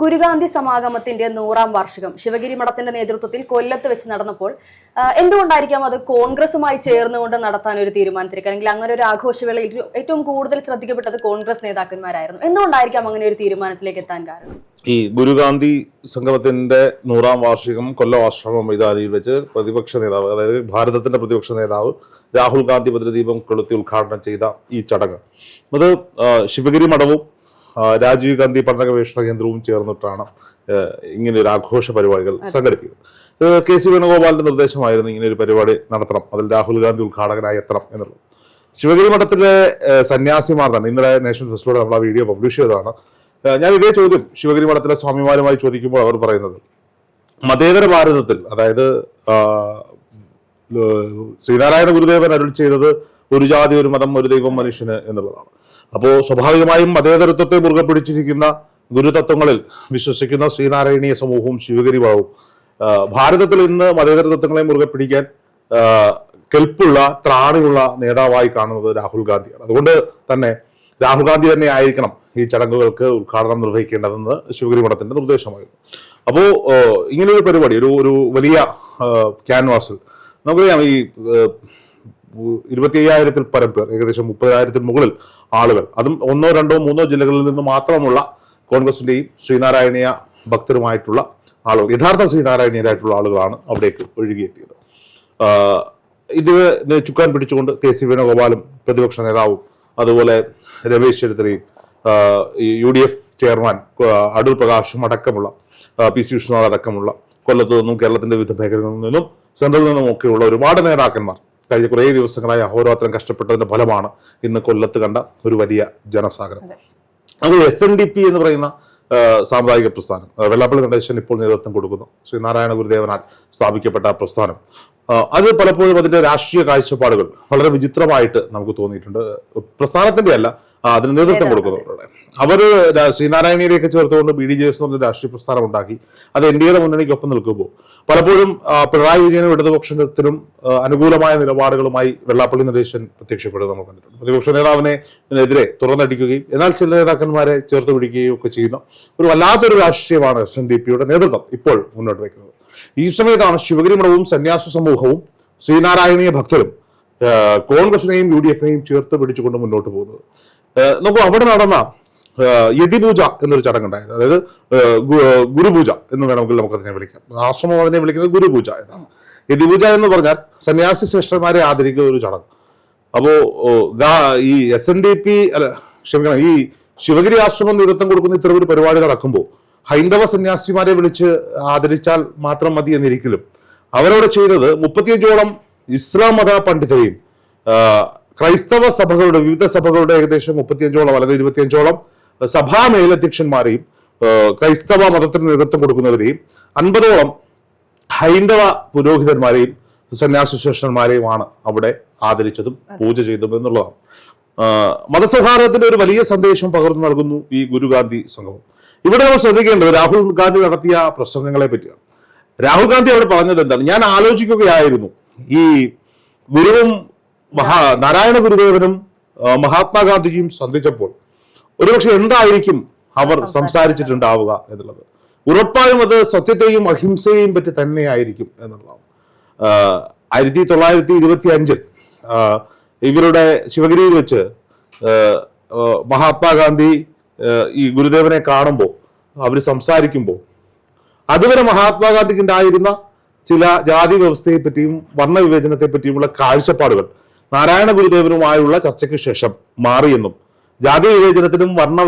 ഗുരുഗാന്ധി സമാഗമത്തിന്റെ 100ാം വാർഷികം ശിവഗിരി മഠത്തിന്റെ നേതൃത്വത്തിൽ കൊല്ലത്ത് വെച്ച് നടന്നപ്പോൾ എന്തുകൊണ്ടായിരിക്കാം അത് കോൺഗ്രസുമായി ചേർന്നുകൊണ്ട് നടത്താൻ ഒരു തീരുമാനത്തിലേക്ക്, അല്ലെങ്കിൽ അങ്ങനെ ഒരു ആഘോഷവേളയിൽ ഏറ്റവും കൂടുതൽ ശ്രദ്ധിക്കപ്പെട്ടത് കോൺഗ്രസ് നേതാക്കന്മാരായിരുന്നു? എന്തുകൊണ്ടായിരിക്കാം അങ്ങനെ ഒരു തീരുമാനത്തിലേക്ക് എത്താൻ കാരണം? ഈ ഗുരുഗാന്ധി സംഗമത്തിന്റെ 100ാം വാർഷികം കൊല്ലം ആശ്രമം മൈതാനിയിൽ വെച്ച് പ്രതിപക്ഷ നേതാവ്, അതായത് ഭാരതത്തിന്റെ പ്രതിപക്ഷ നേതാവ് രാഹുൽ ഗാന്ധി ഭദ്രദീപം കൊളുത്തി ഉദ്ഘാടനം ചെയ്ത ഈ ചടങ്ങ്, അത് ശിവഗിരി മഠവും രാജീവ് ഗാന്ധി പഠന ഗവേഷണ കേന്ദ്രവും ചേർന്നിട്ടാണ് ഇങ്ങനെ ഒരു ആഘോഷ പരിപാടികൾ സംഘടിപ്പിക്കുന്നത്. കെ സി വേണുഗോപാലിന്റെ നിർദ്ദേശമായിരുന്നു ഇങ്ങനെ ഒരു പരിപാടി നടത്തണം, അതിൽ രാഹുൽ ഗാന്ധി ഉദ്ഘാടകനായി എത്തണം എന്നുള്ളത്. ശിവഗിരി മഠത്തിലെ സന്യാസിമാർ തന്നെ ഇന്നലെ നേഷണൽ ഫെസ്റ്റിവലിലൂടെ നമ്മൾ ആ വീഡിയോ പബ്ലിഷ് ചെയ്തതാണ്. ഞാൻ ഇതേ ചോദ്യം ശിവഗിരി മഠത്തിലെ സ്വാമിമാരുമായി ചോദിക്കുമ്പോൾ അവർ പറയുന്നത്, മതേതര ഭാരതത്തിൽ, അതായത് ശ്രീനാരായണ ഗുരുദേവൻ അരുൾ ചെയ്തത് ഒരു ജാതി ഒരു മതം ഒരു ദൈവം മനുഷ്യന് എന്നുള്ളതാണ്. അപ്പോൾ സ്വാഭാവികമായും മതേതരത്വത്തെ മുറുകെ പിടിച്ചിരിക്കുന്ന ഗുരുതത്വങ്ങളിൽ വിശ്വസിക്കുന്ന ശ്രീനാരായണീയ സമൂഹവും ശിവഗിരി മഠവും ഭാരതത്തിൽ ഇന്ന് മതേതരത്വങ്ങളെ മുറുകെ പിടിക്കാൻ കെൽപ്പുള്ള ത്രാണിയുള്ള നേതാവായി കാണുന്നത് രാഹുൽ ഗാന്ധിയാണ്. അതുകൊണ്ട് തന്നെ രാഹുൽ ഗാന്ധി തന്നെ ആയിരിക്കണം ഈ ചടങ്ങുകൾക്ക് ഉദ്ഘാടനം നിർവഹിക്കേണ്ടതെന്ന് ശിവഗിരി മഠത്തിന്റെ നിർദ്ദേശമായിരുന്നു. അപ്പോൾ ഇങ്ങനെയൊരു പരിപാടി ഒരു വലിയ ക്യാൻവാസിൽ നമുക്കറിയാം, ഈ 25,000-ൽ പരം പേർ, ഏകദേശം 30,000-ന് മുകളിൽ ആളുകൾ, അതും 1, 2, 3 ജില്ലകളിൽ നിന്ന് മാത്രമുള്ള കോൺഗ്രസിന്റെയും ശ്രീനാരായണീയ ഭക്തരുമായിട്ടുള്ള ആളുകൾ, യഥാർത്ഥ ശ്രീനാരായണീയരായിട്ടുള്ള ആളുകളാണ് അവിടേക്ക് ഒഴുകിയെത്തിയത്. ഇത് ചുക്കാൻ പിടിച്ചുകൊണ്ട് കെ സി വേണുഗോപാലും പ്രതിപക്ഷ നേതാവും അതുപോലെ രമേശ് ചെന്നിത്തലയും UDF ചെയർമാൻ അടൂർ പ്രകാശും അടക്കമുള്ള PC വിശ്വനാഥ് അടക്കമുള്ള കൊല്ലത്ത് നിന്നും കേരളത്തിന്റെ വിവിധ മേഖലകളിൽ നിന്നും സെൻട്രലിൽ നിന്നും ഒക്കെയുള്ള ഒരുപാട് നേതാക്കന്മാർ കഴിഞ്ഞ കുറേ ദിവസങ്ങളായി അഹോരാത്രം കഷ്ടപ്പെട്ടതിന്റെ ഫലമാണ് ഇന്ന് കൊല്ലത്ത് കണ്ട ഒരു വലിയ ജനസാഗരം. അത് SNDP എന്ന് പറയുന്ന സാമുദായിക പ്രസ്ഥാനം, വെള്ളാപ്പള്ളി നടേശൻ ഇപ്പോൾ നേതൃത്വം കൊടുക്കുന്നു, ശ്രീനാരായണ ഗുരുദേവനാൽ സ്ഥാപിക്കപ്പെട്ട പ്രസ്ഥാനം, അത് പലപ്പോഴും അതിന്റെ രാഷ്ട്രീയ കാഴ്ചപ്പാടുകൾ വളരെ വിചിത്രമായിട്ട് നമുക്ക് തോന്നിയിട്ടുണ്ട്. പ്രസ്ഥാനത്തിന്റെ അല്ല, അതിന് നേതൃത്വം കൊടുക്കുന്നവരുടെ. അവർ ശ്രീനാരായണീയരെയൊക്കെ ചേർത്തുകൊണ്ട് BDJS എന്ന് പറഞ്ഞ രാഷ്ട്രീയ പ്രസ്ഥാനം ഉണ്ടാക്കി അത് NDAയുടെ മുന്നണിക്കൊപ്പം നിൽക്കുമ്പോൾ പലപ്പോഴും പിണറായി വിജയനും ഇടതുപക്ഷത്തിനും അനുകൂലമായ നിലപാടുകളുമായി വെള്ളാപ്പള്ളി നടേശൻ പ്രത്യക്ഷപ്പെടുന്നത് നമ്മൾ കണ്ടിട്ടുണ്ട്. പ്രതിപക്ഷ നേതാവിനെതിരെ തുറന്നടിക്കുകയും എന്നാൽ ചില നേതാക്കന്മാരെ ചേർത്ത് പിടിക്കുകയും ഒക്കെ ചെയ്യുന്ന ഒരു വല്ലാത്തൊരു രാഷ്ട്രീയമാണ് SNDPയുടെ നേതൃത്വം ഇപ്പോൾ മുന്നോട്ട് വയ്ക്കുന്നത്. ഈ സമയത്താണ് ശിവഗിരി മഠവും സന്യാസ സമൂഹവും ശ്രീനാരായണീയ ഭക്തരും കോൺഗ്രസിനെയും UDFനെയും ചേർത്ത് പിടിച്ചുകൊണ്ട് മുന്നോട്ട് പോകുന്നത്. നോക്കൂ, അവിടെ നടന്ന യതിപൂജ എന്നൊരു ചടങ്ങുണ്ടായത്, അതായത് ഗുരുപൂജ എന്ന് വേണമെങ്കിൽ നമുക്കതിനെ വിളിക്കാം. ആശ്രമം അതിനെ വിളിക്കുന്നത് ഗുരുപൂജ എന്നാണ്. യതിപൂജ എന്ന് പറഞ്ഞാൽ സന്യാസി ശ്രേഷ്ഠന്മാരെ ആദരിക്കുന്ന ഒരു ചടങ്ങ്. അപ്പോ ഈ SNDP ഈ ശിവഗിരി ആശ്രമം നേതൃത്വം കൊടുക്കുന്ന ഇത്തരം ഒരു പരിപാടി നടക്കുമ്പോൾ ഹൈന്ദവ സന്യാസിമാരെ വിളിച്ച് ആദരിച്ചാൽ മാത്രം മതി എന്നിരിക്കലും അവരോട് ചെയ്തത് 35ഓളം ഇസ്ലാം മത പണ്ഡിതരെയും ക്രൈസ്തവ സഭകളുടെ വിവിധ സഭകളുടെ ഏകദേശം 35ഓളം അല്ലെങ്കിൽ 25ഓളം സഭാ മേലധ്യക്ഷന്മാരെയും ക്രൈസ്തവ മതത്തിന് നേതൃത്വം കൊടുക്കുന്നവരെയും 50ഓളം ഹൈന്ദവ പുരോഹിതന്മാരെയും സന്യാസി ശ്രേഷ്ഠന്മാരെയുമാണ് അവിടെ ആദരിച്ചതും പൂജ ചെയ്തതും എന്നുള്ളതാണ്. മതസൗഹാർദ്ദത്തിന്റെ ഒരു വലിയ സന്ദേശം പകർന്നു നൽകുന്നു ഈ ഗുരുഗാന്ധി സംഗമം. ഇവിടെ നമ്മൾ ശ്രദ്ധിക്കേണ്ടത് രാഹുൽ ഗാന്ധി നടത്തിയ പ്രസംഗങ്ങളെ പറ്റിയാണ്. രാഹുൽ ഗാന്ധി അവിടെ പറഞ്ഞത് എന്താണ്? ഞാൻ ആലോചിക്കുകയായിരുന്നു, ഈ ഗുരുവും നാരായണ ഗുരുദേവനും മഹാത്മാഗാന്ധിജിയും സന്ധിച്ചപ്പോൾ ഒരുപക്ഷെ എന്തായിരിക്കും അവർ സംസാരിച്ചിട്ടുണ്ടാവുക എന്നുള്ളത്. ഉറപ്പായും അത് സത്യത്തെയും അഹിംസയെയും പറ്റി തന്നെയായിരിക്കും എന്നുള്ളതാണ്. 1925 ഇവരുടെ ശിവഗിരിയിൽ വെച്ച് മഹാത്മാഗാന്ധി ഈ ഗുരുദേവനെ കാണുമ്പോൾ അവർ സംസാരിക്കുമ്പോൾ അതുവരെ മഹാത്മാഗാന്ധിക്ക് ഉണ്ടായിരുന്ന ചില ജാതി വ്യവസ്ഥയെ പറ്റിയും വർണ്ണവിവേചനത്തെ പറ്റിയുമുള്ള കാഴ്ചപ്പാടുകൾ നാരായണ ഗുരുദേവനുമായുള്ള ചർച്ചയ്ക്ക് ശേഷം മാറിയെന്നും ജാതി വിവേചനത്തിനും വർണ്ണ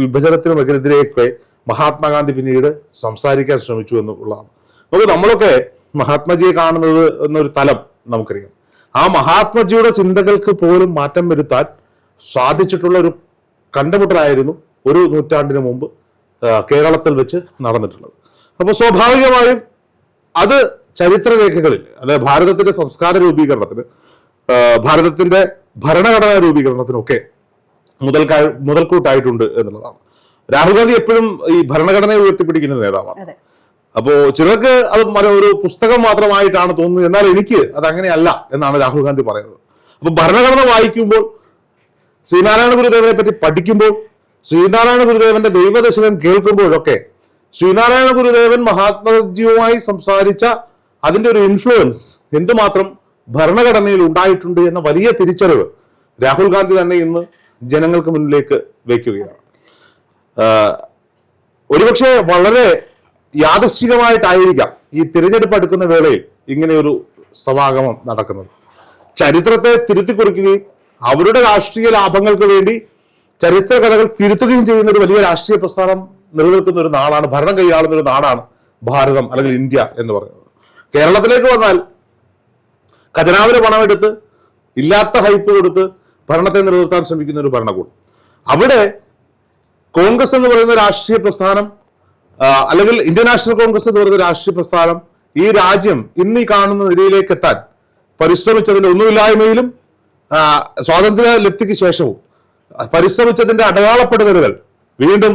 വിഭജനത്തിനും എതിരെയൊക്കെ മഹാത്മാഗാന്ധി പിന്നീട് സംസാരിക്കാൻ ശ്രമിച്ചു എന്നുള്ളതാണ്. നമ്മളൊക്കെ മഹാത്മജിയെ കാണുന്നത് എന്നൊരു തലം നമുക്കറിയാം. ആ മഹാത്മജിയുടെ ചിന്തകൾക്ക് പോലും മാറ്റം വരുത്താൻ സാധിച്ചിട്ടുള്ള ഒരു കണ്ടുമുട്ടലായിരുന്നു ഒരു നൂറ്റാണ്ടിന് മുമ്പ് കേരളത്തിൽ വെച്ച് നടന്നിട്ടുള്ളത്. അപ്പോൾ സ്വാഭാവികമായും അത് ചരിത്രരേഖകളിൽ, അതായത് ഭാരതത്തിന്റെ സംസ്കാര രൂപീകരണത്തിന്, ഭാരതത്തിന്റെ ഭരണഘടനാ രൂപീകരണത്തിനൊക്കെ മുതൽക്കൂട്ടായിട്ടുണ്ട് എന്നുള്ളതാണ്. രാഹുൽ ഗാന്ധി എപ്പോഴും ഈ ഭരണഘടനയെ ഉയർത്തിപ്പിടിക്കുന്ന ഒരു നേതാവാണ്. അപ്പോ ചിലർക്ക് അത് ഒരു പുസ്തകം മാത്രമായിട്ടാണ് തോന്നുന്നത്, എന്നാൽ എനിക്ക് അത് അങ്ങനെയല്ല എന്നാണ് രാഹുൽ ഗാന്ധി പറയുന്നത്. അപ്പൊ ഭരണഘടന വായിക്കുമ്പോൾ, ശ്രീനാരായണ ഗുരുദേവനെ പറ്റി പഠിക്കുമ്പോൾ, ശ്രീനാരായണ ഗുരുദേവന്റെ ദൈവദർശനം കേൾക്കുമ്പോഴൊക്കെ ശ്രീനാരായണ ഗുരുദേവൻ മഹാത്മജിയുമായി സംസാരിച്ച അതിന്റെ ഒരു ഇൻഫ്ലുവൻസ് എന്തുമാത്രം ഭരണഘടനയിൽ ഉണ്ടായിട്ടുണ്ട് എന്ന വലിയ തിരിച്ചറിവ് രാഹുൽ ഗാന്ധി തന്നെ ഇന്ന് ജനങ്ങൾക്ക് മുന്നിലേക്ക് വയ്ക്കുകയാണ്. ഒരുപക്ഷെ വളരെ യാദൃശ്ചികമായിട്ടായിരിക്കാം ഈ തിരഞ്ഞെടുപ്പ് അടുക്കുന്ന വേളയിൽ ഇങ്ങനെയൊരു സമാഗമം നടക്കുന്നത്. ചരിത്രത്തെ തിരുത്തി കുറിക്കുകയും അവരുടെ രാഷ്ട്രീയ ലാഭങ്ങൾക്ക് വേണ്ടി ചരിത്ര കഥകൾ തിരുത്തുകയും ചെയ്യുന്ന ഒരു വലിയ രാഷ്ട്രീയ പ്രസ്ഥാനം നിലനിൽക്കുന്ന ഒരു നാടാണ്, ഭരണം കൈയാളുന്ന ഒരു നാടാണ് ഭാരതം അല്ലെങ്കിൽ ഇന്ത്യ എന്ന് പറയുന്നത്. കേരളത്തിലേക്ക് വന്നാൽ ഖജനാവിന് പണമെടുത്ത് ഇല്ലാത്ത ഹൈപ്പ് കൊടുത്ത് ഭരണത്തെ നിലനിർത്താൻ ശ്രമിക്കുന്ന ഒരു ഭരണകൂടം. അവിടെ കോൺഗ്രസ് എന്ന് പറയുന്ന രാഷ്ട്രീയ പ്രസ്ഥാനം അല്ലെങ്കിൽ ഇന്ത്യൻ നാഷണൽ കോൺഗ്രസ് എന്ന് പറയുന്ന രാഷ്ട്രീയ പ്രസ്ഥാനം ഈ രാജ്യം ഇന്ന് ഈ കാണുന്ന നിലയിലേക്ക് എത്താൻ പരിശ്രമിച്ചതിന്റെ ഒന്നുമില്ലായ്മയിലും സ്വാതന്ത്ര്യ ലബ്ധിക്ക് ശേഷവും പരിശ്രമിച്ചതിന്റെ അടയാളപ്പെടുത്തലുകൾ വീണ്ടും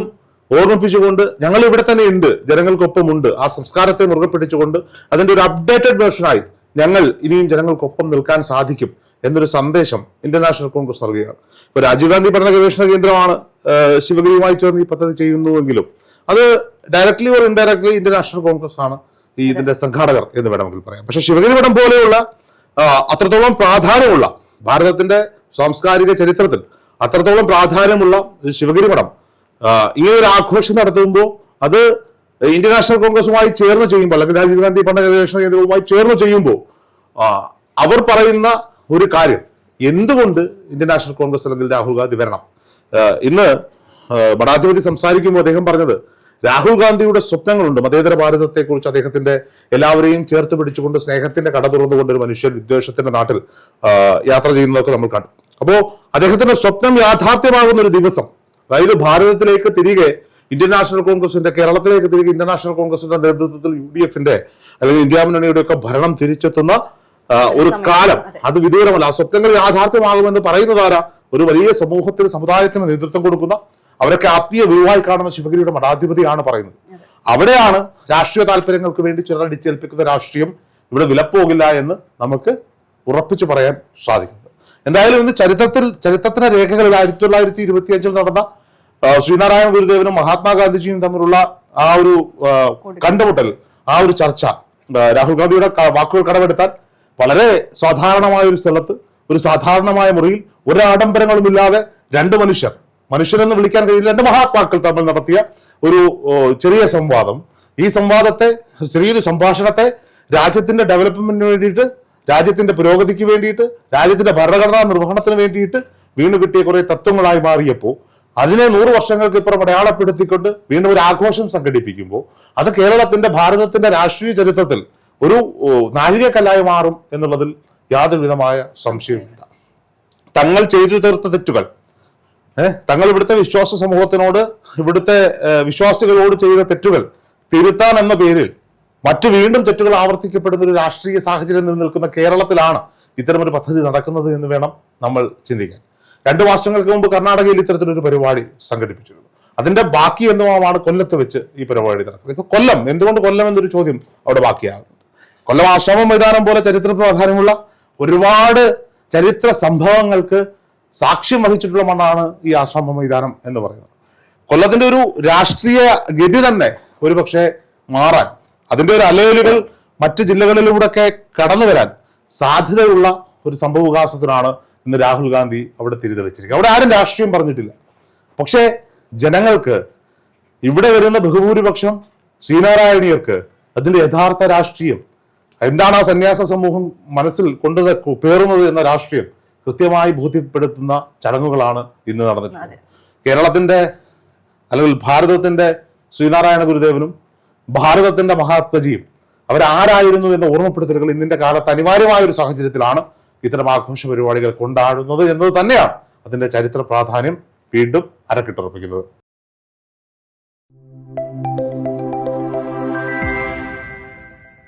ഓർമ്മിപ്പിച്ചുകൊണ്ട് ഞങ്ങൾ ഇവിടെ തന്നെ ഉണ്ട്, ജനങ്ങൾക്കൊപ്പമുണ്ട്, ആ സംസ്കാരത്തെ മുറുകെ പിടിച്ചുകൊണ്ട് അതിന്റെ ഒരു അപ്ഡേറ്റഡ് വേർഷനായി ഞങ്ങൾ ഇനിയും ജനങ്ങൾക്കൊപ്പം നിൽക്കാൻ സാധിക്കും എന്നൊരു സന്ദേശം ഇന്ത്യൻ നാഷണൽ കോൺഗ്രസ് നൽകുകയാണ്. ഇപ്പൊ രാജീവ് ഗാന്ധി പഠന ഗവേഷണ കേന്ദ്രമാണ് ശിവഗിരിയുമായി ചേർന്ന് ഈ പദ്ധതി ചെയ്യുന്നുവെങ്കിലും അത് directly or indirectly Indian national Congress ആണ് ഈ ഇതിന്റെ സംഘാടകർ എന്ന് വേണമെങ്കിൽ പറയാം. പക്ഷെ ശിവഗിരി മഠം പോലെയുള്ള അത്രത്തോളം പ്രാധാന്യമുള്ള ഭാരതത്തിന്റെ സാംസ്കാരിക ചരിത്രത്തിൽ അത്രത്തോളം പ്രാധാന്യമുള്ള ശിവഗിരി മഠം ഇങ്ങനെ ഒരു ആഘോഷം നടത്തുമ്പോൾ അത് ഇന്ത്യൻ നാഷണൽ കോൺഗ്രസുമായി ചേർന്ന് ചെയ്യുമ്പോൾ അല്ലെങ്കിൽ രാജീവ് ഗാന്ധി പഠന ഗവേഷണ കേന്ദ്രവുമായി ചേർന്ന് ചെയ്യുമ്പോൾ അവർ പറയുന്ന ഒരു കാര്യം എന്തുകൊണ്ട് ഇന്ത്യൻ നാഷണൽ കോൺഗ്രസ് അല്ലെങ്കിൽ രാഹുൽ ഗാന്ധി വരണം. ഇന്ന് മഠാധിപതി സംസാരിക്കുമ്പോൾ അദ്ദേഹം പറഞ്ഞത് രാഹുൽ ഗാന്ധിയുടെ സ്വപ്നങ്ങളുണ്ട്, മതേതര ഭാരതത്തെക്കുറിച്ച് അദ്ദേഹത്തിന്റെ എല്ലാവരെയും ചേർത്ത് പിടിച്ചുകൊണ്ട് സ്നേഹത്തിന്റെ കട തുറന്നുകൊണ്ട് ഒരു മനുഷ്യൻ വിദ്വേഷത്തിന്റെ നാട്ടിൽ യാത്ര ചെയ്യുന്നതൊക്കെ നമ്മൾ കണ്ടു. അപ്പോ അദ്ദേഹത്തിന്റെ സ്വപ്നം യാഥാർത്ഥ്യമാകുന്ന ഒരു ദിവസം, അതായത് ഭാരതത്തിലേക്ക് തിരികെ ഇന്ത്യൻ നാഷണൽ കോൺഗ്രസിന്റെ കേരളത്തിലേക്ക് തിരികെ ഇന്ത്യൻ നാഷണൽ കോൺഗ്രസിന്റെ നേതൃത്വത്തിൽ UDFന്റെ അല്ലെങ്കിൽ ഇന്ത്യ മുന്നണിയുടെ ഒക്കെ ഭരണം തിരിച്ചെത്തുന്ന ഒരു കാലം അത് വിദൂരമല്ല. ആ സ്വപ്നങ്ങൾ യാഥാർത്ഥ്യമാകുമെന്ന് പറയുന്നതാരാ? ഒരു വലിയ സമൂഹത്തിന് സമുദായത്തിന് നേതൃത്വം കൊടുക്കുന്ന അവരൊക്കെ ആത്മീയ ഗുരുവായി കാണുന്ന ശിവഗിരിയുടെ മഠാധിപതിയാണ് പറയുന്നത്. അവിടെയാണ് രാഷ്ട്രീയ താല്പര്യങ്ങൾക്ക് വേണ്ടി ചിലരടിച്ചേൽപ്പിക്കുന്ന രാഷ്ട്രീയം ഇവിടെ വിലപ്പോകില്ല എന്ന് നമുക്ക് ഉറപ്പിച്ചു പറയാൻ സാധിക്കുന്നത്. എന്തായാലും ഇന്ന് ചരിത്രത്തിന്റെ രേഖകളിൽ 1925 നടന്ന ശ്രീനാരായണ ഗുരുദേവനും മഹാത്മാഗാന്ധിജിയും തമ്മിലുള്ള ആ ഒരു കണ്ടുമുട്ടൽ, ആ ഒരു ചർച്ച രാഹുൽ ഗാന്ധിയുടെ വാക്കുകൾ കടമെടുത്താൽ വളരെ സാധാരണമായ ഒരു സ്ഥലത്ത് ഒരു സാധാരണമായ മുറിയിൽ ഒരു ആഡംബരങ്ങളും ഇല്ലാതെ രണ്ട് മനുഷ്യരെന്ന് വിളിക്കാൻ കഴിയില്ല രണ്ട് മഹാത്മാക്കൾ തമ്മിൽ നടത്തിയ ഒരു ചെറിയ സംവാദം, ഈ സംവാദത്തെ ചെറിയൊരു സംഭാഷണത്തെ രാജ്യത്തിന്റെ ഡെവലപ്മെന്റിന് വേണ്ടിയിട്ട്, രാജ്യത്തിന്റെ പുരോഗതിക്ക് വേണ്ടിയിട്ട്, രാജ്യത്തിന്റെ ഭരണഘടനാ നിർവഹണത്തിന് വേണ്ടിയിട്ട് വീണ്ടും കിട്ടിയ കുറെ തത്വങ്ങളായി മാറിയപ്പോൾ അതിനെ 100 വർഷങ്ങൾക്ക് ഇപ്പുറം അടയാളപ്പെടുത്തിക്കൊണ്ട് വീണ്ടും ഒരു ആഘോഷം സംഘടിപ്പിക്കുമ്പോൾ അത് കേരളത്തിന്റെ ഭാരതത്തിന്റെ രാഷ്ട്രീയ ചരിത്രത്തിൽ ഒരു നാഴികക്കല്ലായി മാറും എന്നുള്ളതിൽ യാതൊരു വിധമായ സംശയമില്ല. തങ്ങൾ ചെയ്തു തീർത്ത തെറ്റുകൾ, തങ്ങൾ ഇവിടുത്തെ വിശ്വാസ സമൂഹത്തിനോട്, ഇവിടുത്തെ വിശ്വാസികളോട് ചെയ്ത തെറ്റുകൾ തിരുത്താൻ എന്ന പേരിൽ മറ്റു വീണ്ടും തെറ്റുകൾ ആവർത്തിക്കപ്പെടുന്ന ഒരു രാഷ്ട്രീയ സാഹചര്യം നിലനിൽക്കുന്ന കേരളത്തിലാണ് ഇത്തരമൊരു പദ്ധതി നടക്കുന്നത് എന്ന് വേണം നമ്മൾ ചിന്തിക്കാൻ. 2 മാസങ്ങൾക്ക് മുമ്പ് കർണാടകയിൽ ഇത്തരത്തിലൊരു പരിപാടി സംഘടിപ്പിച്ചിരുന്നു. അതിന്റെ ബാക്കി എന്തുമാണ് കൊല്ലത്ത് വെച്ച് ഈ പരിപാടി നടക്കുന്നത്. ഇപ്പൊ കൊല്ലം, എന്തുകൊണ്ട് കൊല്ലം എന്നൊരു ചോദ്യം അവിടെ ബാക്കിയാകുന്നുണ്ട്. കൊല്ലം ആശ്രമ മൈതാനം പോലെ ചരിത്ര പ്രാധാന്യമുള്ള ഒരുപാട് ചരിത്ര സംഭവങ്ങൾക്ക് സാക്ഷ്യം വഹിച്ചിട്ടുള്ള മണ്ണാണ് ഈ ആശ്രമ മൈതാനം എന്ന് പറയുന്നത്. കൊല്ലത്തിന്റെ ഒരു രാഷ്ട്രീയ ഗതി തന്നെ ഒരുപക്ഷെ മാറാൻ, അതിന്റെ ഒരു അലയലുകൾ മറ്റ് ജില്ലകളിലൂടെയൊക്കെ കടന്നു വരാൻ സാധ്യതയുള്ള ഒരു സംഭവവികാസത്തിനാണ് ഇന്ന് രാഹുൽ ഗാന്ധി അവിടെ തിരിതെളിച്ചിരിക്കുന്നത്. അവിടെ ആരും രാഷ്ട്രീയം പറഞ്ഞിട്ടില്ല. പക്ഷേ ജനങ്ങൾക്ക്, ഇവിടെ വരുന്ന ബഹുഭൂരിപക്ഷം ശ്രീനാരായണീയർക്ക് അതിന്റെ യഥാർത്ഥ രാഷ്ട്രീയം എന്താണ്, ആ സന്യാസ സമൂഹം മനസ്സിൽ പേറുന്നത് എന്ന രാഷ്ട്രീയം കൃത്യമായി ബോധ്യപ്പെടുത്തുന്ന ചടങ്ങുകളാണ് ഇന്ന് നടന്നിട്ടുള്ളത്. കേരളത്തിന്റെ അല്ലെങ്കിൽ ഭാരതത്തിന്റെ ശ്രീനാരായണ ഗുരുദേവനും ഭാരതത്തിന്റെ മഹാത്മജിയും അവരാരായിരുന്നു എന്ന ഓർമ്മപ്പെടുത്തലുകൾ ഇന്നിന്റെ കാലത്ത് അനിവാര്യമായ ഒരു സാഹചര്യത്തിലാണ് ഇത്തരം ആഘോഷ പരിപാടികൾ കൊണ്ടാടുന്നത് എന്നത് തന്നെയാണ് അതിന്റെ ചരിത്ര പ്രാധാന്യം വീണ്ടും അരക്കിട്ടുറപ്പിക്കുന്നത്.